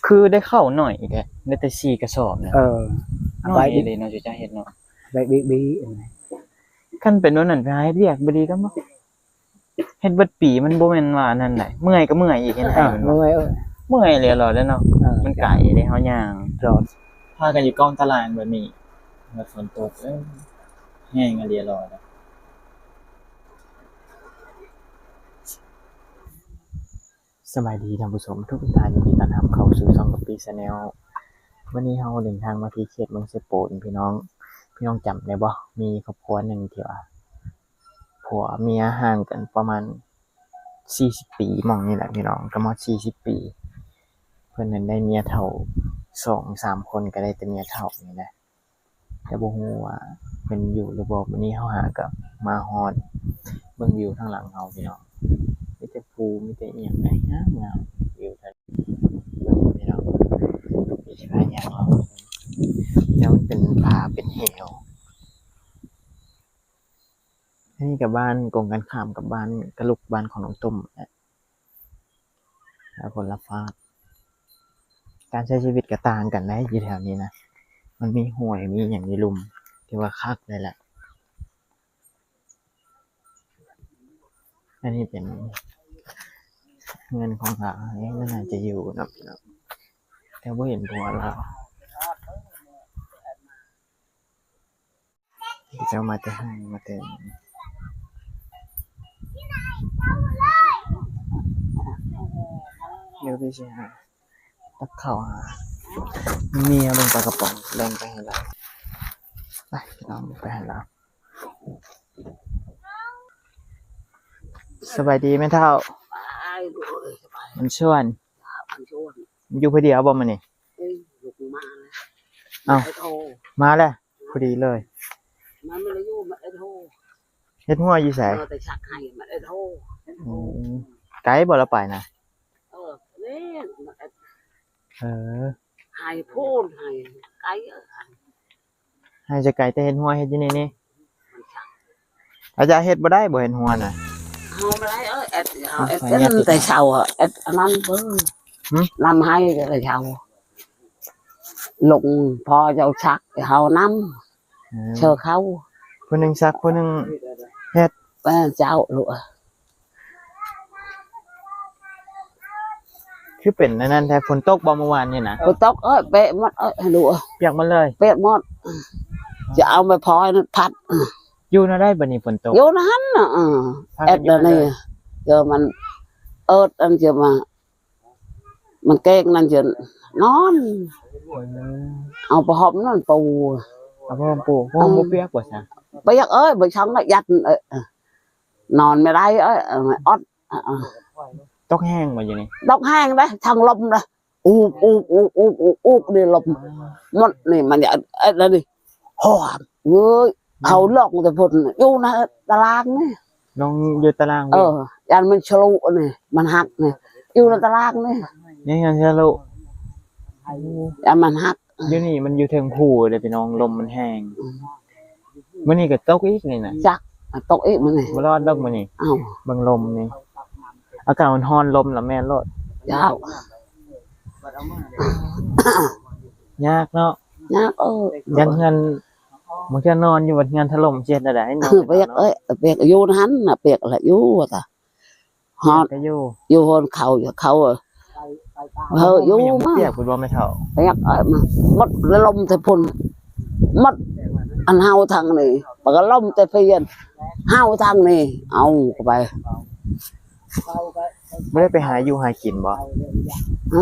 คือได้เข้าหน่อยแท้ได้แต่4กระสอบนะน้อไปยเลยเนาะจะเฮ็ดเนาะไปบีคันเป็นว่านั้นไปหาเฮ็ดเวียกบ่ดีก็บ่เฮ็ดเบิดปีมันบ่แม่นว่าอันนั้นได้เมื่อยก็เมื่อยอีกเฮ็ดให้มัน เมื่อย เมื่อยเลยเหรอแล้วเนาะมันไกลเด้เฮาย่าง รอด พากันอยู่กองตารางแบบนี้ฝนตกแห้งอะเรียรอดสบายดีท่านผู้ชมทุกท่านยินดีต้อนรับเข้าสู่ช่องกับปีชาแนลวันนี้เฮาเดินทางมาที่เขตเมืองเซโปนพี่น้องจำได้บ่มีครอบครัวหนึ่งที่ว่าผัวเมียห่างกันประมาณ40ปีหม่องนี่แหละพี่น้องก็มา40ปีเพิ่นนั้นได้เมียเฒ่า2-3คนก็ได้แต่เมียเฒ่านี่แหละแต่บ่ฮู้ว่าเพิ่นอยู่หรือบ่วันนี้เฮาหากับมาฮอดเบิ่งวิวทางหลังเฮาพี่น้องมีแต่ภูมีแต่อีหยังได้งามๆวิวทะเลเบิ่งพี่น้องมีสิพาย่างเราแล้วมันเป็นผาเป็นเหวอันนี้กับบ้านกงกันข้ามกับบ้านกะลุกบ้านของน้องตุ้มแล้วคนละฝากการใช้ชีวิตก็ต่างกันได้อยู่แถวนี้นะมันมีห้วยมีอย่างมีลุ่มที่ว่าคักเลยแหละอันนี้เป็นเงินของเราน่าจะอยู่นะแต่ว่าเห็นผัวเราจะมาจะให้มาเต็มเดี๋ยวพี่เชียร์ตักเข่าหาเมียลงปลากระป๋องแรงไปให้เราไปลองไปให้เราสบายดีไหมเท่ามันชวนอยู่พอดีเอาบอมมานี่เอามาแล้วพอดีเลยมันไม่ได้อยู่มันได้โทร เฮ็ดหัวอยู่ไสแต่ชักให้มันได้โทรไกด์บ่ละไปนะนี่อให้พูดให้ไกลให้จะไกด์แต่เฮ็ดหัวเฮ็ดอยู่นี่อาจารย์เฮ็ดบ่ได้บ่เฮ็ดหัวน่ะเอามาได้เอ็ดแต่เช้าเอ็ดอันนั้นเพิ่งนำให้แต่เช้าลงพอเจ้าชักเขานำเชิญเขาคนหนึ่งซักคนหนึ่งเฮ็ดเจ้าลูกคือเป็นนั่นแท้ฝนตกบ่เมื่อวานนี่นะฝนตกเป๊ะหมดลูกเปียกหมดเลยเป๊ะหมดจะเอาไปพอยพัดอยู่น่ะได้บัดนี้ฝนตกอยู่นั้นน่ะเอ็ดนี่เจอมันอันเจอมามันเก่งนั่นจะนอนเอาไปหอมนั่นปูเอาพ่อปู่พ่อบ่เปียกบ่ซะไปยักไปช่องยัดนอนไม่ได้อดตกแห้งบ่อยู่นี่ตกแห้งได้ทางลมนะอูนี่ลมมันนี่มันอย่าแล้วดิหอมเว้ยเขาหลอกแต่ผลอยู่นะตารางนี่ลงอยู่ตารางยันมันฉลุนี่มันหักนี่อยู่ในตารางนี่ยังฉลุยันมันหักอยู่นี่มันอยู่เทิงภูเด้พี่น้องลมมันแห้งมื้อนี้ก็ตกอีกนี่น่ะจักตกอีกมื้อนี้บ่รอดดอกมื้อนี้เบิ่งลมนี่อากาศมันร้อนลมล่ะแม่นโลดยาวย ากเนาะยากยันเงินมันจะนอนอยู่บนงานถล่มเจ็ดอะไรนอนเปียกเปียกอยู่นั้นน่ะเปียกอะไรอยู่แต่ฮอดอยู่คนเขาอยู่มาเปียกคุณบ่ไม่เท่าเปียกมาหมดลมแต่พุ่นหมดอันเฮาทางนี้ปะก็ลมแต่เพียนเฮาทางนี้เอาไปไม่ได้ไปหาอยู่หากินบ่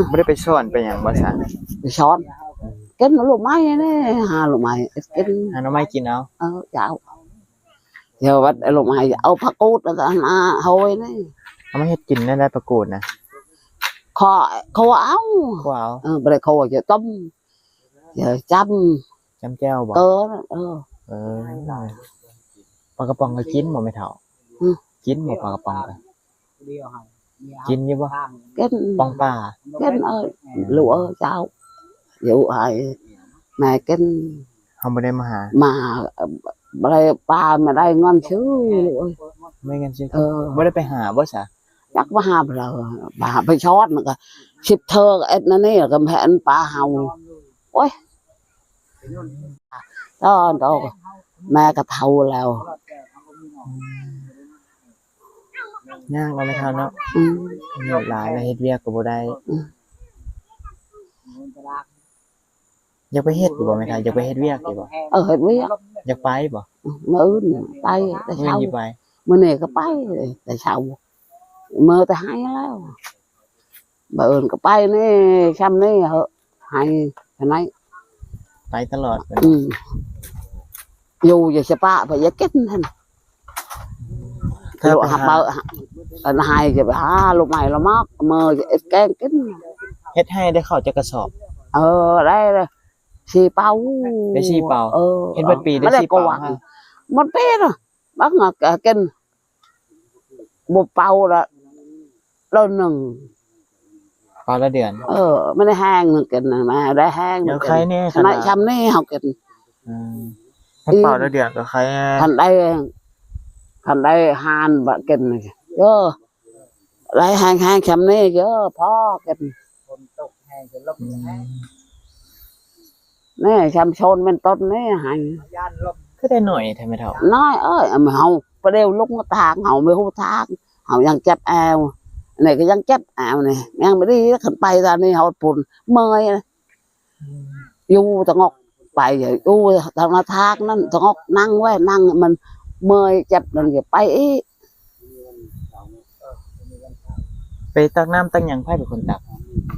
ไม่ได้ไปช้อนไปหยังบ่ซะไปช้อนกินลูกไม้นี่หาลูกไม้กินหาหน่อไม้กินเอาเจ้าเดี๋ยววัดลูกไม้เอาผักกูดแล้วก็โหยนี่เอามาเฮ็ดกินได้ผักกูดนะเขาเอาไปเลยเขาจะต้มจะจำแจ่วบ่ปลากระป๋องก็กินบ่ไม่เท่ากินบ่ปลากระป๋องกันกินอยู่บ่กินปองปลากินลูกเจ้าอยู่แม่กินเขาไม่ได้มาหาอะไรปลาไม่ได้เงินซื้อไม่เงินซื้อไม่ได้ไปหาบ่ซะ จักว่าหาไปแล้วบ่าไปช็อตมันก็ชิบเธอเอ็ดนั่นนี่ก็แผนปลาเฮาโอ้ยตอนโตแม่ก็เฒ่าแล้ว ยากเอาไม่เท่าเนาะ อืม โหดหลายแล้วเฮ็ดเวียกก็บ่ได้อยากไปเฮ็ดอยู่บ่แม่เท่าอยากไปเฮ็ดเวียกอยู่บ่ เฮ็ดเวียก อยากไปบ่ มื้ออื่นไปแต่ เงิน เช้า สิไป มื้อนี้ก็ไปแต่เช้ามื้อแต่ให้แล้วบ่อื่นก็ไปนี่ซ้ำนี่เหอะให้เท่านั้น ไปตลอดเลย อยู่อย่าสปะไปอย่ากินท่าน ถ้า ลูก ไป หับ หา เบออันให้จะไปหาลูกใหม่ละมอกมือจะแกงกิน เฮ็ดให้ได้เข้าจักกระสอบ ได้เลยสีเป่า ได้สี่เป่าเฮ็ดเบิดปีได้ ไม่ได้ สี่ ก เป่า วัง ฮะ มันเป็นอ่ะบักงะกินบุเป่าละเราหนึ่ง เป่าละเดือน ไม่ได้แห้งหนึ่งกินนะแม่ได้แห้ง เดี๋ยวใครเนี่ยข ขนา นา ด ด ช้ำนี่เขากิน ถ้าเป่าละเดือนก็ใคร ทันได้หานบะกินเยอะได้แห้งช้ำนี่เยอะพ่อกินนี่ช้ำชนเป็นต้นนี่ให้ คือได้หน่อยแท้แม่เท่า น้อยmà hầuประเดี๋ยวlúc nó thang hầu mới hút thang hầuยังเจ็บแอวnày cáiยังเจ็บแอวnàyยังไม่ได้ขันไปraนี่hầuปุ่นเมยอยู่ตะงอกไปอยู่ทางทางนั่นตะงอกนั่งไว้นั่งมันเมยเจ็บนั่นจะไปอี ไปตักน้ำตักหยังไผเป็นคนตัก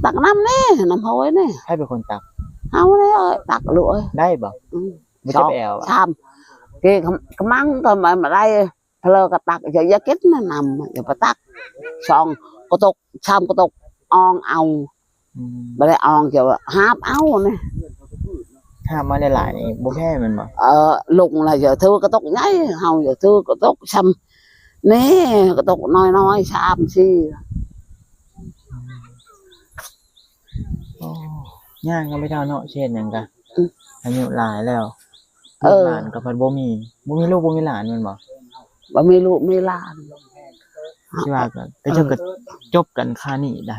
ตักน้ำนี่น้ำหอยนี่ ไผเป็นคนตัก เอาเลยตักลวย ได้บ่บ่จะไปแอวอะ ชามcái mắng thôi mà đây lơ cái tắc giờ giá kít nó nằm giờ phải tắc xong có tục xong có tục on ong mà đây on giờ háp áo này ถ้ามาหลายๆนี่บ่แพ้มันบ่ lùng là giờ thưa cái tục nháy hầu giờ thưa cái tục xăm nè cái tục nói xăm xi ย่างก็ไม่เท่าเนาะเช่นหยังกะอายุหลายแล้วหลานก็เพิ่นบ่มีลูกบ่มีหลานแม่นบ่ bà mê lụ mê lan ที่ว่าก็แต่เจ้าก็จบกันค่านี้ได้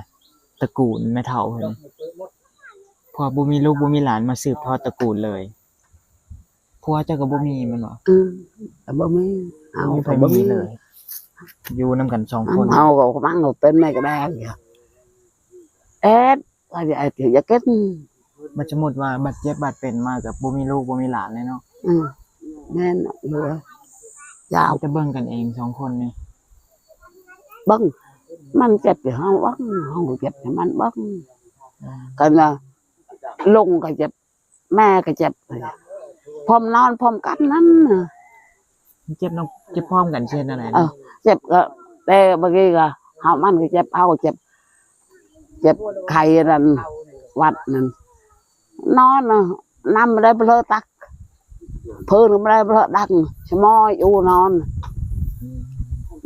ตระกูลแม่เฒ่าเพิ่นพอบ่มีลูกบ่มีหลานมาสืบทอดตระกูลเลยผัวเจ้าก็บ่มีแม่นบ่ bà mê เอา ao ไป phải บ่ bà มี mê เลย อยู่นํกัน2คน ao có mắng đầu tên này cái đa kìa ép là vậy thì giá kết มันสมมุติว่าบัดเจ็บบัดเป็นมาก็บ่มีลูกบ่มีหลานเลยเนาะ nên lừa เอา dạo แต่เบิ่งกันเอง2คนนี่ bưngมันเจ็บthì không bưng không được จ็บthìมันbưng cái là lùng cái จ็บแม่ก็เจ็บพร้อมนอนพร้อมกันนั้น เจ็บน้องเจ็บพร้อมกันเช่นอะไร เจ็บก็แต่บางทีก็เขามันก็เจ็บเอาเจ็บไข้นั่นวัดนั่นนอนนำไม่ได้เพลอตักพื้นไม่ได้เพลอดังชะมอยอยู่นอน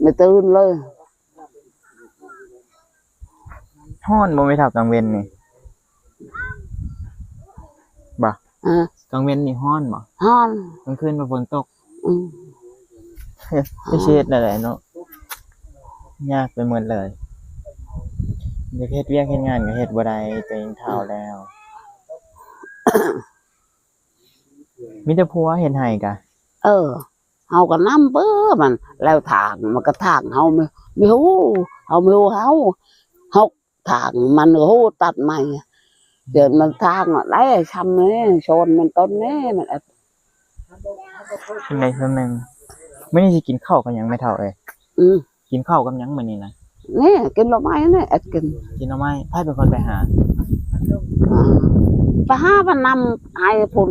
ไม่ตื่นเลย ฮ้อนบ่แม่เฒ่ากลางเว้นนี่บ่ กลางเว้นนี่ฮ้อนบ่ ฮอน กลางคืนบ่ฝนตก อืม ไม่เช็ดอะไรเนาะยากไปหมดเลยอยากเฮ็ดเวียกเฮ็ดงานก็เฮ็ดบ่ได้ตัวเองเฒ่าแล้ว มีแต่ผัวเฮ็ดให้กะ เฮาก็นำเบ้อมันแล้วทางมันก็ทางเฮาไม่ฮู้เฮาไม่ฮู้เฮาทางมันฮู้ตัดใหม่เดี๋ยวมันทางได้ทำนี่ชนมันต้นนี่มัน เป็นไดซั่นนึงมื้อนี้สิกินข้าวกับหยังแม่เฒ่าเอ้ย กินข้าวกับหยังมื้อนี้นะ นี่กินหน่อไม้นี่เอ็ดกิน กินหน่อไม้ไผเป็นคนไปหา ไปหามันนำให้พุ่น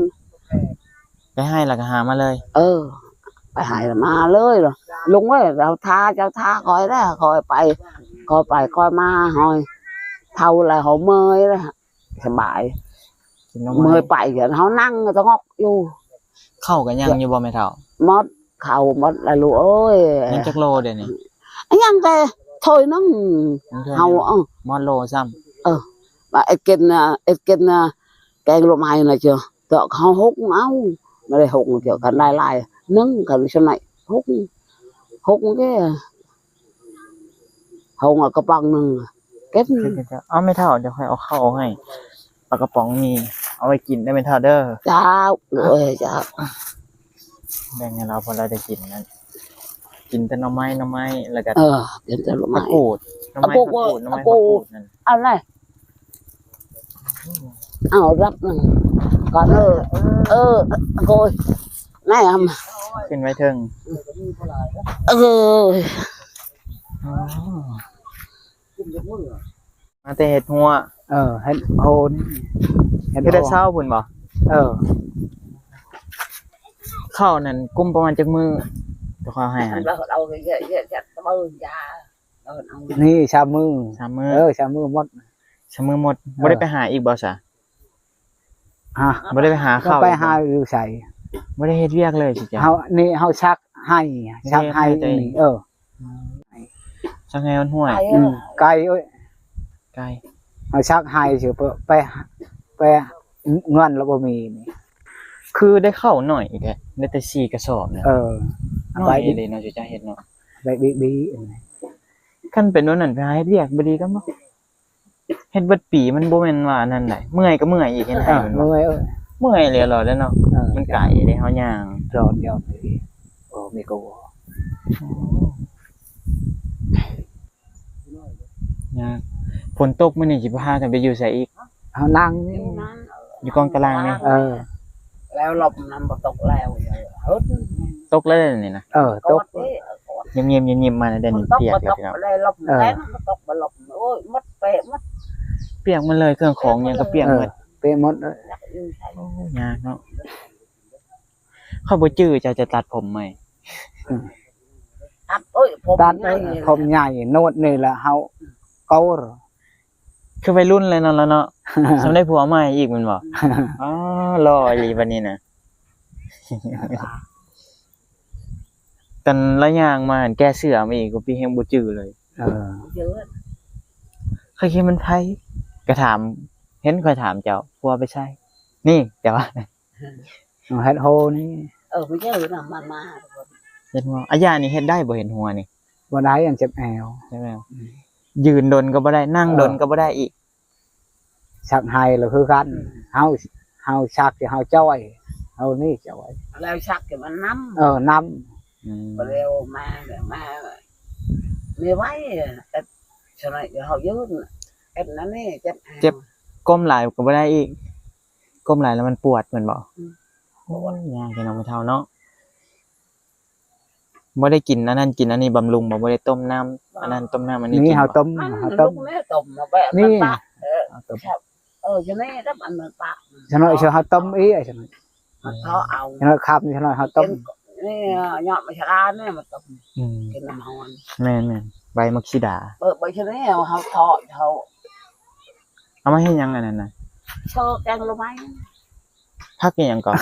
ไปให้แล้วก็หามาเลย ไปหายมาเลยเหรอลุงเว้ยเราทาเจ้าทาคอยได้คอยไปคอยมาหอยเท่าไรเขาเมยเลยสบาย กินหน่อ เม ไม้ ยไปเดี๋ยวเขานั่งจะงอกอยู่ ข้าวก็ยังอยู่บ่แม่เฒ่าม ดเข่ามดอะไรลูกเอ้ย ยังจักโลเดี๋ยวนี้ ยังแต่thôi nó ยังเท่า hầu มอดโลซ้ำ mà ít kinh cái lô mai này chưa tợ không hút áo mà đây hút chưa cần lai lai nâng cần sau này hút cái หงกระป๋องนึงเก็บ เอาไม่เท่าเดี๋ยวค่อยเอาเข้าให้ปลากระป๋องมีเอาไว้กินได้ไม่เท่าเด้อ เจ้าเอ้ยเจ้า แบ่งให้เราพอเราได้กินนั้นกินแต่หน่อไม้แล้วก็ เดี๋ยวจะรู้ไหม มะกรูดหน่อไม้มะกรูดหน่อไม้มะกรูดนั่น อะไรเอารับหนึ่งก่อนโกยแม่ท ขึ้นไว้เทิง ำอ๋อมาแต่เห็ดหัว เฮ็ดโฮนี่ เฮ็ดได้เช้าพุ่นบ่ เออ ข้าวนั่นกุ้มประมาณจักมื้อเดี๋ยวเขาให้หัน เราเอาเยอะๆจะมือยาเราเอา นี่ชามือ 3มื้อ ชามือหมด ชะมื้อหมดบ่ได้ไปหาอีกบ่ซะ ฮะ บ่ได้ไปหา ก็ ข้าว ไป อีกบ่ หาอยู่ใส่ บ่ได้เฮ็ดเวียกเลยสิจ้ะ เฮานี่เฮาชักให้ชักให้ ไม่ได้ให้ นี่ จังไงมันห่วย ไก่เอ้ย ไก่ เฮาชักให้สิไปเงินแล้วบ่มีนี่ คือได้เข้าวหน่อยแท้ได้แต่4กระสอบเนี่ย ไป น้อย ดิ เลยเนาะสิจ้ะเฮ็ดเนาะ ไปบี คันเป็นว่านั่นไปหาเฮ็ดเวียกบ่ดีก็บ่เฮ็ดเบิดปีมันบ่แม่นว่าอันนั้นได้เมื่อยก็เมื่อยอีกเฮ็ดให้มันบ่ เมื่อยเอ้ย เมื่อยเลยเหรอแล้วเนาะมันไก่เด้เฮาย่าง ร้อนยอดเลยมีก็บ่ ย่างฝนตกมื้อนี้สิพากันไปอยู่ไสอีก เฮานั่งนี่ อยู่กองตารางนี่ แล้วหลบน้ำตกแล้วฮึด ตกแล้วนี่นะ ต ก ก ดนี่ เงียบๆๆมาแล้วเดี๋ยวนี้ ตก เปียก มา แล้ว ตก พี่น้อง เลยหลบแรงมันตกมาหลบโอ้ยมัดเปะมัด เปียกมันเลยเครื่องของหยังก็เปียกหมด ไปหมด โอ้ยากเนาะเขาบ่จื้อจะตัดผมใหม่ ตัดโอ้ยผม ตัดผมใหญ่โนดนี่แหละเฮาเกา คือวัยรุ่นเลยเนาะแล้วเนาะ สำได้ผัวใหม่อีกแมันบ่อ๋อรออีหลีบัดนี้นะ กันละอย่างมาแก้เสื้อมาอีกก็พี่เฮงบ่จื้อเลย เยอะ เคยคิดมันไผก็ถาม เห็นค่อยถามเจ้าผัวไปใช่ นี่เดี๋ยวว่า เฮ็ดโฮนี่ ไม่เยอะนะมันมา เห็นหัวอาญานี่เฮ็ดได้บ่เห็นหัวนี่ บ่ได้อันเจ็บแอว ใช่ไหมยืนดนก็บ่ได้นั่งดนก็บ่ได้อีก ชักให้แล้วคือกันเฮาชักที่เฮาจ้อยเฮานี่จ้อย แล้วชักมันน้ น้ ำเร็วมาไม่ไหวฉะนั้นเขาเยอะเอ็ดนั่นนี่เจ็บ ก้มหลายก็บ่ได้อีก ก้มหลายแล้วมันปวดเหมือนบ่โอ้ยยากจังเนาะมื้อเฒ่าเนาะบ่ได้กินอันนั้นกินอันนี้บำรุงบ่ได้ต้มน้ำอันนั้นต้มน้ำอันนี้ ำนี่ กิน เฮา บ่ ต้ม มัน เฮา ลู ต้ม กนี่ต้มมาแบบมันปะ เอาต้ม ฉะนั้นรับอันมันปะ ฉะนั้นเฮาต้มอีฉะนั้น มันเขาเอา ฉะนั้นครับฉะนั้นเฮาต้ม นี่ยอดมาชาเนี่ยมันต้ม อืม กินน้ำมัน แม่นๆใบมักซิดา เปิดไปฉะนั้นเขาทอดเขา เอามาให้ยังอันนั้นน่ะ เชิญแกงรู้ไหม ผักอีหยังก่อน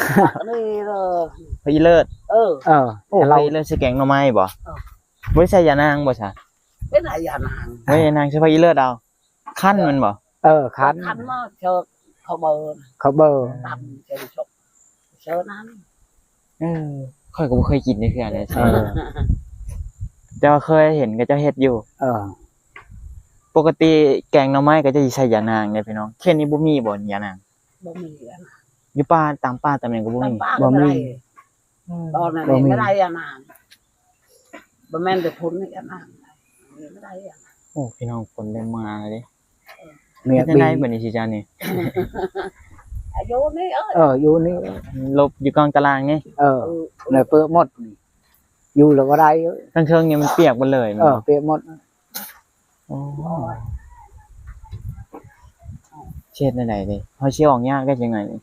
นี่เลย ผักอีเลิศ โอ้ โอ้ผั เรา กอีเลิศสิแกงหน่อไม้บ่บ่ได้ใส่ยานางบ่ซะ เป็นอะไรอย่างนั้น เฮ้ยนางใช้ผักอีเลิศเอาคั่นมันบ่ คัน คันมาเชิญเขาเบิร์น เขาเบอร์ ตำเชิญชกเชิญนั้น ข้อยก็บ่เคยกินจักเทื่อเลยแต่ว่าเคยเห็นก็เจ้าเฮ็ดอยู่ ปกติแกงหน่อไม้ก็จะใส่ยานางเนี่ยพี่น้องเที่ยนี้บ่มีบ่ยานาง บ่มี อยู่ป่าตามป่าตามหยังก็บ่มี บ่มีตอนนั้นไม่ได้อย่างนั้นบ่แม่นแต่พุ่นนี่อย่างนั้นไม่ได้อย่างนั้น โอ้พี่น้องฝนเริ่มมาแล้วเด้ เมีย เฮ็ดจัง บี ได๋บัดนี้สิจ้านี่ อายุนี่อยู่นี่ ลบอยู่กลางตารางนี่ ในเปื้อหมดอยู่แล้วก็ได้ ทั้งเทิงเนี่ยมันเปียกหมดเลยมันบ่ เปื้อหมด โอ้เช็ดจังได๋เด้เฮาสิออกยากได้จังไงนี่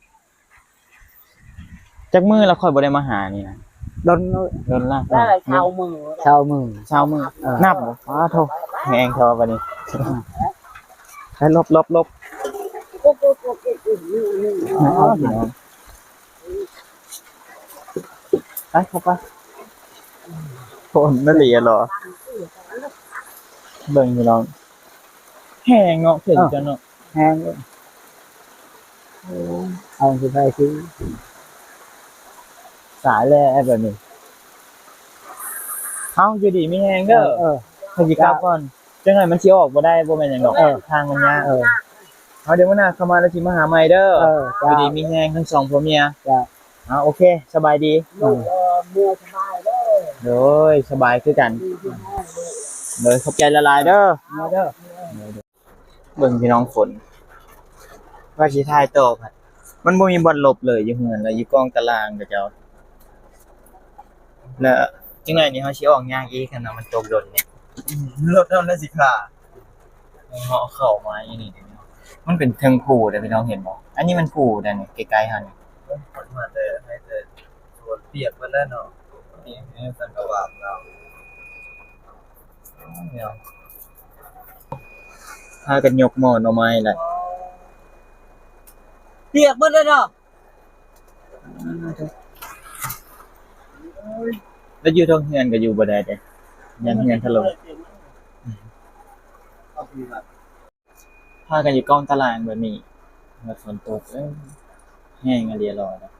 จักมื้อแล้วค่อยบ่ได้มาหานี่นะ ดน โดนลาก ได้เช้ามือ เช้ามือ เช้ามื้อนับบ่อ้าโธ่แหงเท่าบัดนี้ให้ลบ ปุ๊บอ๋อพี่น้องไปเข้าไปโคนนั่นเหลียเหรอเบิ่งพี่น้องแห้งเนาะเพิ่นจะเนาะ แห้งเอาสิไปซื้อ สายแลแบบนี้เอ้าอยู่ดีมีแห้งเด้อเฮาสิกลับก่อนไป จังไงมันสิออกบ่ได้บ่แม่นหยังดอกทางมันยาก เอาเดี๋ยวมื้อหน้าเข้ามาแล้วสิมาหาใหม่เด้อ จ้า พอดีมีแฮงทั้งสองผัวเมีย จ้า โอเคสบายดี ลูกเมื่อสบายเด้อ โดยสบายคือกันโดยขอบใจละลายเด้อ มาเด้อ เบิ่งพี่น้องฝนว่าสิถ่ายต่อพัดมันบ่มีบ่อนหลบเลยอยู่เฮือนแล้วอยู่กองตารางกับเจ้าแล้วจังไดนี่เฮาสิออกย่างอีกคันน่ะมันตกดนเนี่ยรถเท่านั้นสิค่ะเฮาเข้ามาอีนี่เด้อมันเป็นเทิงผู้เด้อพี่น้องเห็นบ่อันนี้มันผู้เด้อนี่ไกลๆหั่นนี่มันมาแต่ให้แต่สวนเปียกเบิดแล้วเนาะนี่สันกวาดเราเนี่ยพากันยกหม้อหน่อไม้แหละ เปียกหมดเลยเนาะ แล้วอยู่ท้องเฮือนก็อยู่บ่ได้เด้ยันเฮือนถล่มพากันอยู่กองตารางแบบนี้เมื่อฝนตกแห้งอะเรียรอแล้ว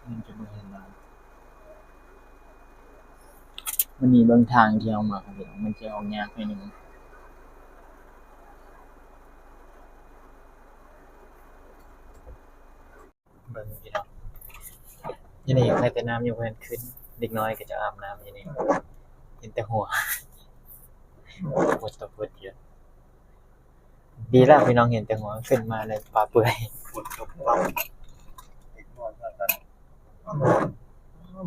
มันจะบ่เห็นเราวันนี้เบิ่งทางที่เอามาครับพี่น้องมันจะออกยากหน่อยหนึงเบิ่งพี่น้องอยู่นี่ใครแต่น้ำอยู่เพิ่นขึ้นเด็กน้อยก็จะอาบน้ำอยู่นี่เห็นแต่หัวปวดตัวปวดเยอะดีแล้วพี่น้องเห็นแต่หัวขึ้นมาเลยปลาเปื่อย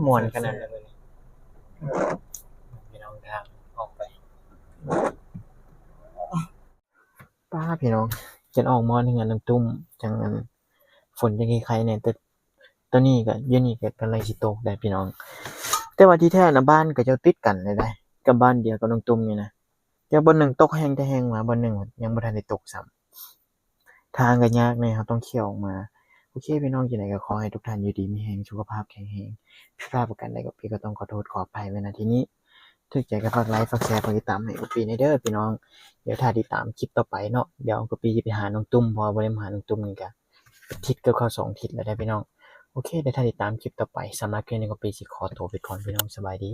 ม่วนขนาดนั้นเลยพี่น้องทางออกไปป้าพี่น้องจะออกมอนี่งานน้ำตุ้มจังนั้นฝนจะใครเนี่ยแต่ตอนนี้ก็เย็นนี่ก็กำลังสิตกได้พี่น้อง แต่ว่าที่แท้นะบ้านก็จะติดกันเลยได้กับบ้านเดียวกับน้องตุ้มนี่นะแต่บนหนึ่งตกแห้งแต่แห้งมาบนหนึ่งยังบ่ทันได้ตกซ้ำทางก็ยากเนี่ยครับต้องเขี่ยวออกมาโอเคพี่น้องอยู่ไหนก็ขอให้ทุกท่านอยู่ดีมีแรงสุขภาพแข็งแรงผิดพลาดประการใดก็พี่ก็ต้องขอโทษขออภัยไว้ณที่นี้ถึกใจก็ฝากไลค์ฝากแชร์ฝากติดตามให้กับปีในเด้อพี่น้องเดี๋ยวถ้าติดตามคลิปต่อไปเนาะเดี๋ยวกับปีจะไปหาน้องตุ้มเพอบ่ได้มาหาน้องตุ้มนี่ก็ทิศก็เข้า2ทิศแล้วได้พี่น้องโอเคเดี๋ยวถ้าติดตามคลิปต่อไปสำหรับคลิปนี้ก็ปีสิขอตัวไปก่อนพี่น้องสบายดี